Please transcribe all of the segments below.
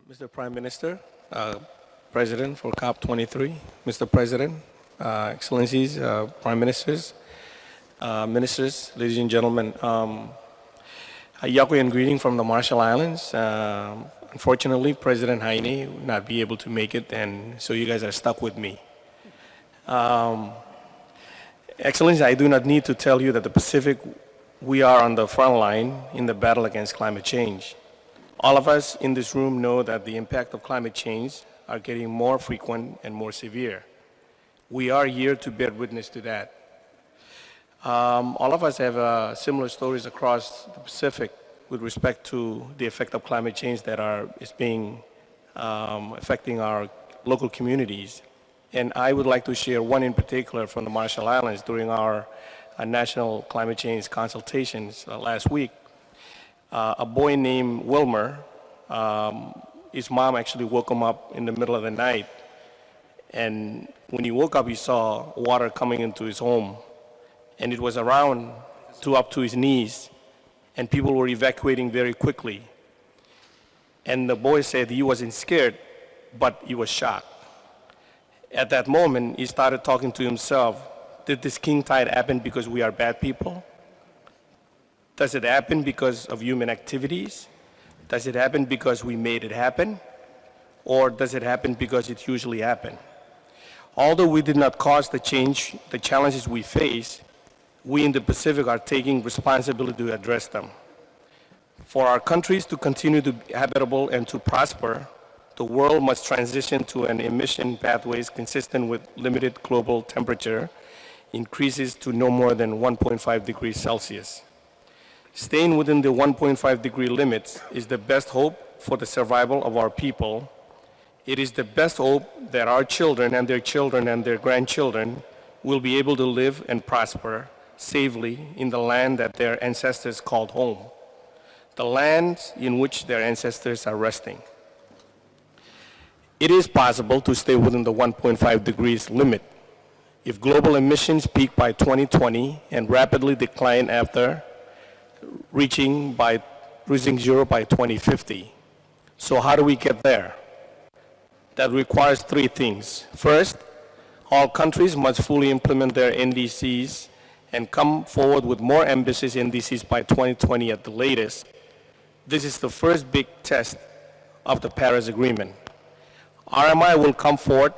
Mr. Prime Minister, President for COP23, Mr. President, Excellencies, Prime Ministers, Ministers, ladies and gentlemen, a Yakuyan greeting from the Marshall Islands. Unfortunately, President Heine will not be able to make it, and so you guys are stuck with me. Excellencies, I do not need to tell you that the Pacific, we are on the front line in the battle against climate change. All of us in this room know that the impact of climate change are getting more frequent and more severe. We are here to bear witness to that. All of us have similar stories across the Pacific with respect to the effect of climate change that is affecting our local communities. And I would like to share one in particular from the Marshall Islands during our national climate change consultations last week. A boy named Wilmer, his mom actually woke him up in the middle of the night. And when he woke up, he saw water coming into his home. And it was around up to his knees. And people were evacuating very quickly. And the boy said he wasn't scared, but he was shocked. At that moment, he started talking to himself, did this king tide happen because we are bad people? Does it happen because of human activities? Does it happen because we made it happen? Or does it happen because it usually happens? Although we did not cause the challenges we face, we in the Pacific are taking responsibility to address them. For our countries to continue to be habitable and to prosper, the world must transition to an emission pathways consistent with limited global temperature increases to no more than 1.5 degrees Celsius. Staying within the 1.5 degree limits is the best hope for the survival of our people. It is the best hope that our children and their grandchildren will be able to live and prosper safely in the land that their ancestors called home, the land in which their ancestors are resting. It is possible to stay within the 1.5 degrees limit if global emissions peak by 2020 and rapidly decline after reaching zero by 2050. So how do we get there? That requires three things. First, all countries must fully implement their NDCs and come forward with more ambitious NDCs by 2020 at the latest. This is the first big test of the Paris Agreement. RMI will come forward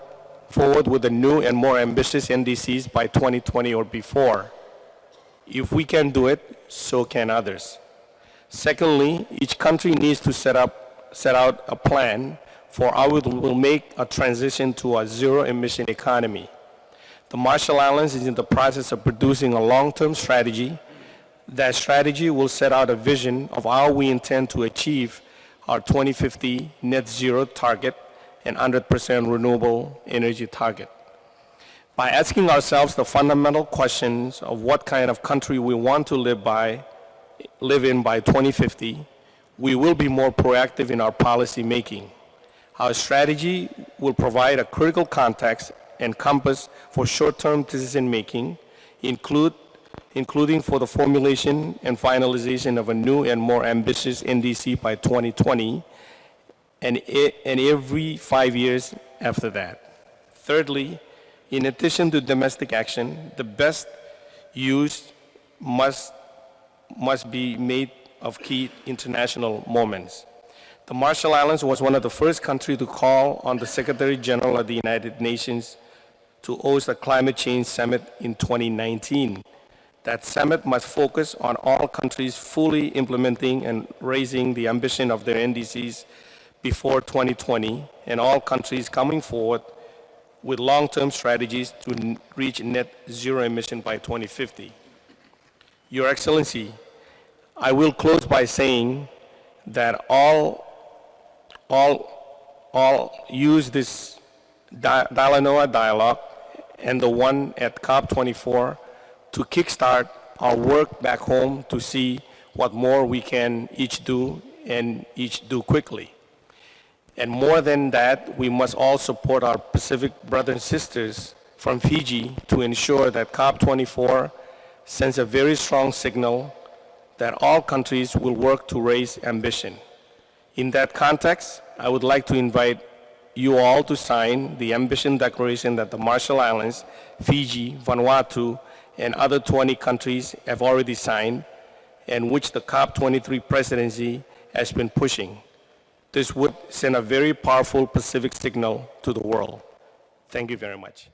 with the new and more ambitious NDCs by 2020 or before. If we can do it, so can others. Secondly, each country needs to set out a plan for how it will make a transition to a zero-emission economy. The Marshall Islands is in the process of producing a long-term strategy. That strategy will set out a vision of how we intend to achieve our 2050 net zero target and 100% renewable energy target. By asking ourselves the fundamental questions of what kind of country we want to live in by 2050, we will be more proactive in our policy making. Our strategy will provide a critical context and compass for short-term decision making, including for the formulation and finalization of a new and more ambitious NDC by 2020 and every 5 years after that. Thirdly, in addition to domestic action, the best use must be made of key international moments. The Marshall Islands was one of the first countries to call on the Secretary General of the United Nations to host a climate change summit in 2019. That summit must focus on all countries fully implementing and raising the ambition of their NDCs before 2020, and all countries coming forward with long-term strategies to reach net zero emission by 2050. Your Excellency, I will close by saying that all use this Talanoa dialogue and the one at COP24 to kickstart our work back home to see what more we can each do and each do quickly. And more than that, we must all support our Pacific brothers and sisters from Fiji to ensure that COP24 sends a very strong signal that all countries will work to raise ambition. In that context, I would like to invite you all to sign the ambition declaration that the Marshall Islands, Fiji, Vanuatu, and other 20 countries have already signed, and which the COP23 presidency has been pushing. This would send a very powerful Pacific signal to the world. Thank you very much.